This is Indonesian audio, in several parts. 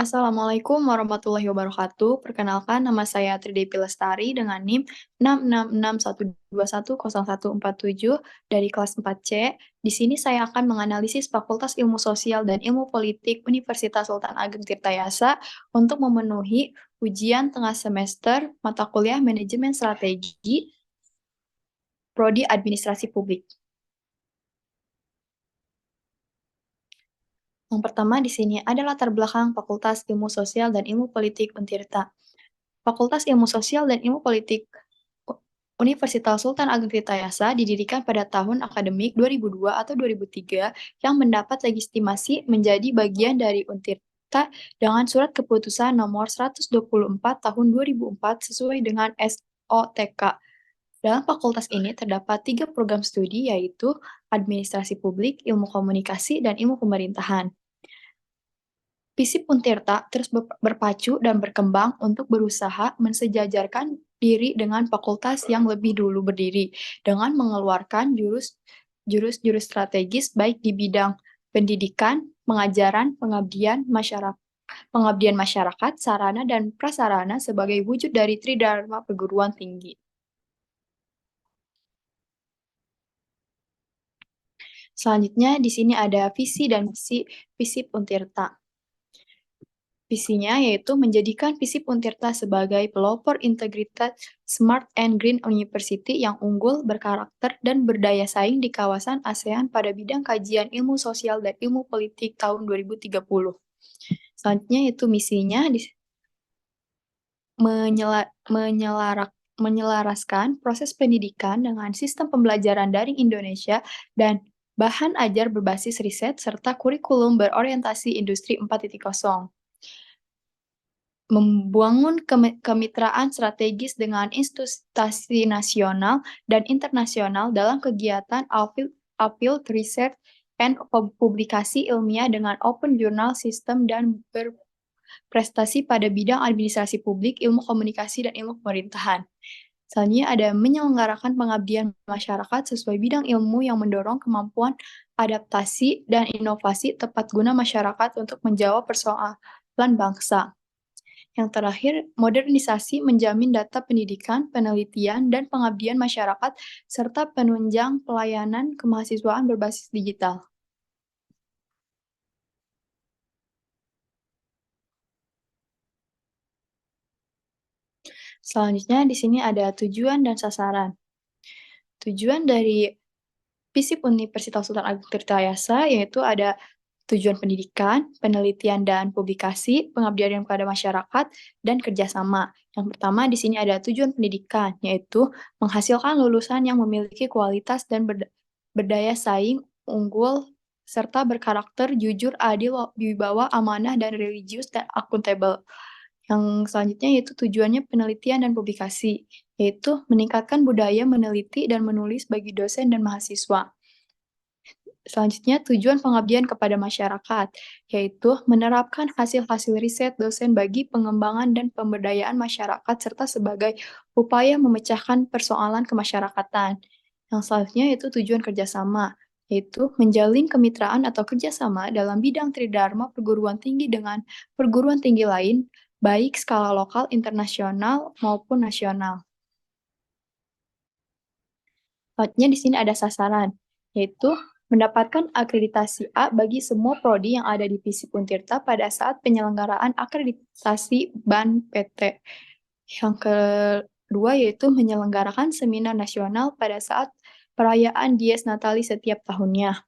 Assalamualaikum warahmatullahi wabarakatuh. Perkenalkan, nama saya Tridepi Lestari dengan NIM 666121017 dari kelas 4C. Di sini saya akan menganalisis Fakultas Ilmu Sosial dan Ilmu Politik Universitas Sultan Ageng Tirtayasa untuk memenuhi ujian tengah semester mata kuliah Manajemen Strategi Prodi Administrasi Publik. Yang pertama di sini ada latar belakang Fakultas Ilmu Sosial dan Ilmu Politik Untirta. Fakultas Ilmu Sosial dan Ilmu Politik Universitas Sultan Ageng Tirtayasa didirikan pada tahun akademik 2002 atau 2003 yang mendapat legitimasi menjadi bagian dari Untirta dengan surat keputusan nomor 124 tahun 2004 sesuai dengan SOTK. Dalam fakultas ini terdapat 3 program studi yaitu Administrasi Publik, Ilmu Komunikasi, dan Ilmu Pemerintahan. FISIP Untirta terus berpacu dan berkembang untuk berusaha mensejajarkan diri dengan fakultas yang lebih dulu berdiri, dengan mengeluarkan jurus-jurus strategis baik di bidang pendidikan, pengajaran, pengabdian masyarakat, sarana dan prasarana sebagai wujud dari Tridharma perguruan tinggi. Selanjutnya di sini ada visi dan misi FISIP Untirta. Visinya yaitu menjadikan FISIP Untirta sebagai pelopor integritas Smart and Green University yang unggul, berkarakter, dan berdaya saing di kawasan ASEAN pada bidang kajian ilmu sosial dan ilmu politik tahun 2030. Selanjutnya yaitu misinya menyelaraskan proses pendidikan dengan sistem pembelajaran daring Indonesia dan bahan ajar berbasis riset serta kurikulum berorientasi industri 4.0. Membangun kemitraan strategis dengan institusi nasional dan internasional dalam kegiatan applied research and publikasi ilmiah dengan open journal system dan berprestasi pada bidang administrasi publik, ilmu komunikasi, dan ilmu pemerintahan. Selanjutnya ada menyelenggarakan pengabdian masyarakat sesuai bidang ilmu yang mendorong kemampuan adaptasi dan inovasi tepat guna masyarakat untuk menjawab persoalan bangsa. Yang terakhir, modernisasi menjamin data pendidikan, penelitian, dan pengabdian masyarakat, serta penunjang pelayanan kemahasiswaan berbasis digital. Selanjutnya, di sini ada tujuan dan sasaran. Tujuan dari FISIP Universitas Sultan Ageng Tirtayasa yaitu ada tujuan pendidikan, penelitian dan publikasi, pengabdian kepada masyarakat, dan kerjasama. Yang pertama di sini ada tujuan pendidikan, yaitu menghasilkan lulusan yang memiliki kualitas dan berdaya saing, unggul, serta berkarakter jujur, adil, wibawa, amanah, dan religius, dan akuntabel. Yang selanjutnya yaitu tujuannya penelitian dan publikasi, yaitu meningkatkan budaya meneliti dan menulis bagi dosen dan mahasiswa. Selanjutnya, tujuan pengabdian kepada masyarakat, yaitu menerapkan hasil-hasil riset dosen bagi pengembangan dan pemberdayaan masyarakat serta sebagai upaya memecahkan persoalan kemasyarakatan. Yang selanjutnya yaitu tujuan kerjasama, yaitu menjalin kemitraan atau kerjasama dalam bidang tridharma perguruan tinggi dengan perguruan tinggi lain, baik skala lokal, internasional, maupun nasional. Selanjutnya di sini ada sasaran, yaitu mendapatkan akreditasi A bagi semua prodi yang ada di FISIP Untirta pada saat penyelenggaraan akreditasi BAN PT. Yang kedua yaitu menyelenggarakan seminar nasional pada saat perayaan Dies Natalis setiap tahunnya.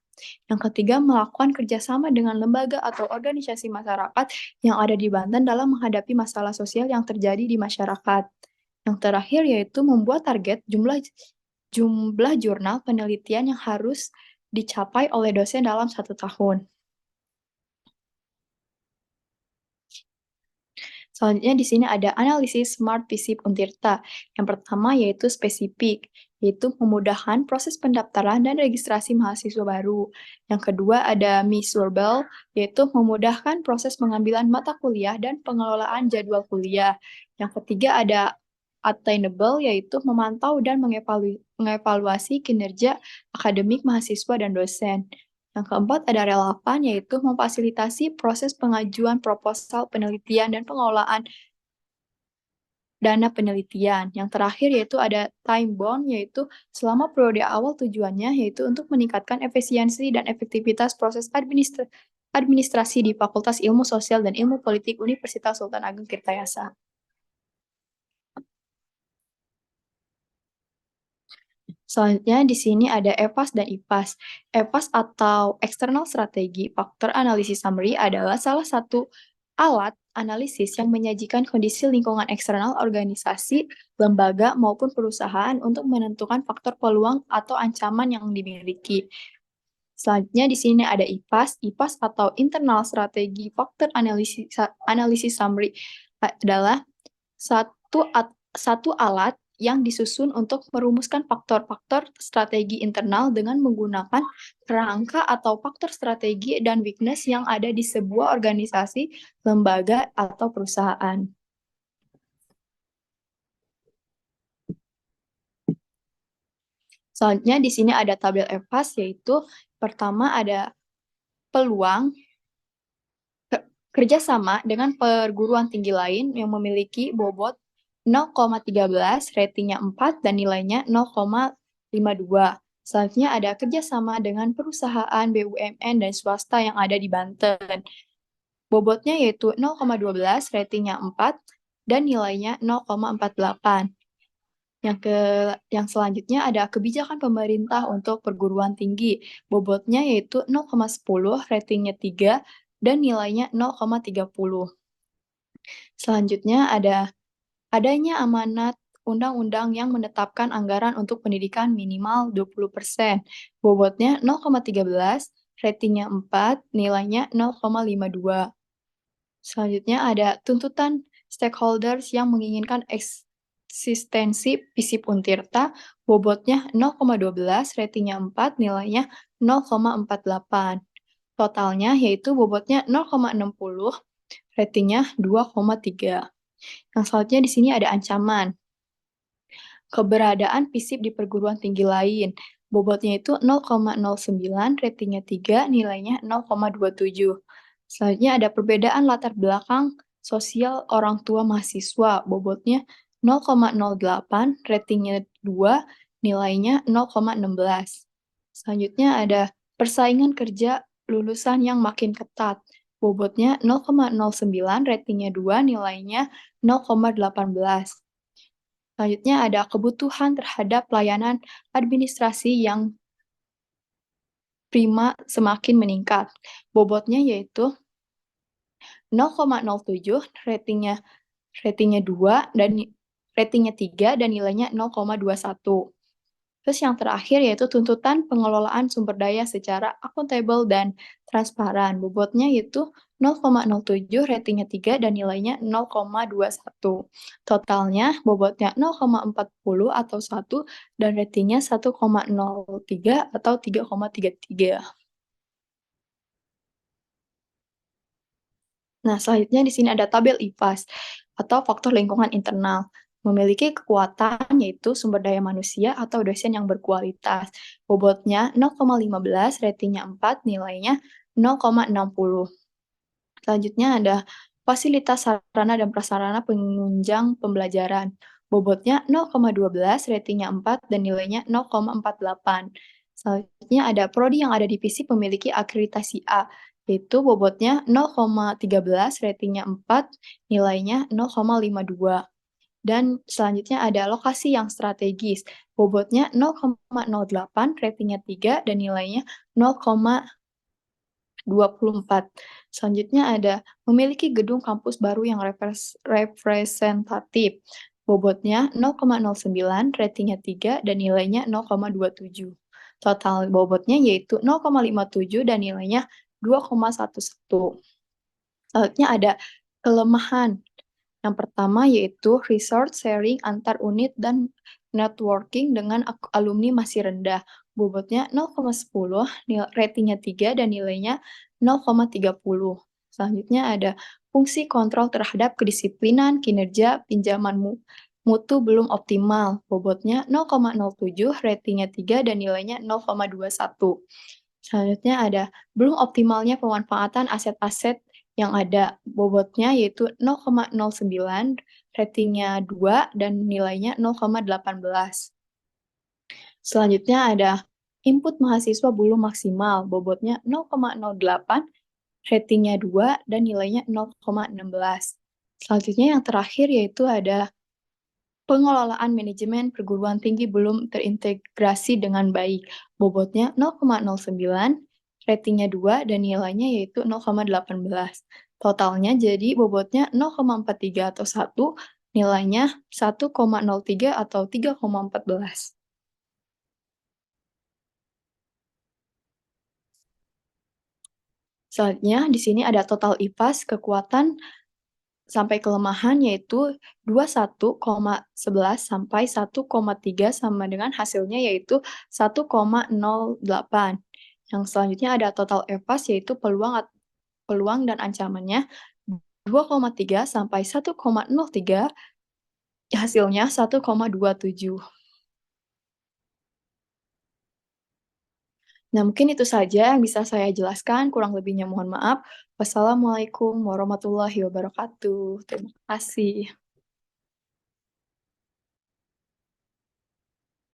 Yang ketiga, melakukan kerjasama dengan lembaga atau organisasi masyarakat yang ada di Banten dalam menghadapi masalah sosial yang terjadi di masyarakat. Yang terakhir yaitu membuat target jumlah jurnal penelitian yang harus dicapai oleh dosen dalam 1 tahun. Selanjutnya di sini ada analisis Smart FISIP Untirta. Yang pertama yaitu spesifik, yaitu memudahkan proses pendaftaran dan registrasi mahasiswa baru. Yang kedua ada measurable, yaitu memudahkan proses pengambilan mata kuliah dan pengelolaan jadwal kuliah. Yang ketiga ada attainable, yaitu memantau dan mengevaluasi kinerja akademik mahasiswa dan dosen. Yang keempat ada relevan, yaitu memfasilitasi proses pengajuan proposal penelitian dan pengelolaan dana penelitian. Yang terakhir yaitu ada time bound, yaitu selama periode awal tujuannya yaitu untuk meningkatkan efisiensi dan efektivitas proses administrasi di Fakultas Ilmu Sosial dan Ilmu Politik Universitas Sultan Ageng Tirtayasa. Selanjutnya di sini ada EVAS dan IPAS. EVAS atau External Strategy Factor Analysis Summary adalah salah satu alat analisis yang menyajikan kondisi lingkungan eksternal organisasi, lembaga, maupun perusahaan untuk menentukan faktor peluang atau ancaman yang dimiliki. Selanjutnya di sini ada IPAS. IPAS atau Internal Strategy Factor Analysis Summary adalah satu alat yang disusun untuk merumuskan faktor-faktor strategi internal dengan menggunakan kerangka atau faktor strategi dan weakness yang ada di sebuah organisasi, lembaga, atau perusahaan. Selanjutnya di sini ada tabel EVAS, yaitu pertama ada peluang kerjasama dengan perguruan tinggi lain yang memiliki bobot 0,13, ratingnya 4, dan nilainya 0,52. Selanjutnya ada kerjasama dengan perusahaan BUMN dan swasta yang ada di Banten. Bobotnya yaitu 0,12, ratingnya 4, dan nilainya 0,48. Yang selanjutnya ada kebijakan pemerintah untuk perguruan tinggi. Bobotnya yaitu 0,10, ratingnya 3, dan nilainya 0,30. Selanjutnya adanya amanat undang-undang yang menetapkan anggaran untuk pendidikan minimal 20%. Bobotnya 0,13, ratingnya 4, nilainya 0,52. Selanjutnya ada tuntutan stakeholders yang menginginkan eksistensi FISIP Untirta, bobotnya 0,12, ratingnya 4, nilainya 0,48. Totalnya yaitu bobotnya 0,60, ratingnya 2,3. Yang selanjutnya di sini ada ancaman. Keberadaan FISIP di perguruan tinggi lain. Bobotnya itu 0,09, ratingnya 3, nilainya 0,27. Selanjutnya ada perbedaan latar belakang sosial orang tua mahasiswa. Bobotnya 0,08, ratingnya 2, nilainya 0,16. Selanjutnya ada persaingan kerja lulusan yang makin ketat. Bobotnya 0,09, ratingnya 2, nilainya 0,18. Selanjutnya ada kebutuhan terhadap pelayanan administrasi yang prima semakin meningkat. Bobotnya yaitu 0,07, ratingnya 2, dan ratingnya 3, dan nilainya 0,21. Terus yang terakhir yaitu tuntutan pengelolaan sumber daya secara akuntabel dan transparan. Bobotnya yaitu 0,07, ratingnya 3, dan nilainya 0,21. Totalnya bobotnya 0,40 atau 1, dan ratingnya 1,03 atau 3,33. Nah, selanjutnya di sini ada tabel IPAS atau faktor lingkungan internal. Memiliki kekuatan yaitu sumber daya manusia atau dosen yang berkualitas. Bobotnya 0,15, ratingnya 4, nilainya 0,60. Selanjutnya ada fasilitas sarana dan prasarana penunjang pembelajaran. Bobotnya 0,12, ratingnya 4, dan nilainya 0,48. Selanjutnya ada prodi yang ada di FISIP memiliki akreditasi A, yaitu bobotnya 0,13, ratingnya 4, nilainya 0,52. Dan selanjutnya ada lokasi yang strategis, bobotnya 0,08, ratingnya 3, dan nilainya 0,24. Selanjutnya ada memiliki gedung kampus baru yang representatif, bobotnya 0,09, ratingnya 3, dan nilainya 0,27. Total bobotnya yaitu 0,57 dan nilainya 2,11. Selanjutnya ada kelemahan. Yang pertama yaitu resource sharing antar unit dan networking dengan alumni masih rendah. Bobotnya 0,10, ratingnya 3, dan nilainya 0,30. Selanjutnya ada fungsi kontrol terhadap kedisiplinan, kinerja, pinjaman mutu belum optimal. Bobotnya 0,07, ratingnya 3, dan nilainya 0,21. Selanjutnya ada belum optimalnya pemanfaatan aset-aset yang ada, bobotnya yaitu 0,09, ratingnya 2, dan nilainya 0,18. Selanjutnya ada input mahasiswa belum maksimal, bobotnya 0,08, ratingnya 2, dan nilainya 0,16. Selanjutnya yang terakhir yaitu ada pengelolaan manajemen perguruan tinggi belum terintegrasi dengan baik, bobotnya 0,09, ratingnya 2, dan nilainya yaitu 0,18. Totalnya jadi bobotnya 0,43 atau 1, nilainya 1,03 atau 3,14. Selanjutnya di sini ada total IPAS, kekuatan sampai kelemahan yaitu 21,11 sampai 1,3 sama dengan hasilnya yaitu 1,08. Yang selanjutnya ada total EVAS yaitu peluang dan ancamannya 2,3 sampai 1,03, hasilnya 1,27. Nah, mungkin itu saja yang bisa saya jelaskan, kurang lebihnya mohon maaf. Wassalamualaikum warahmatullahi wabarakatuh. Terima kasih.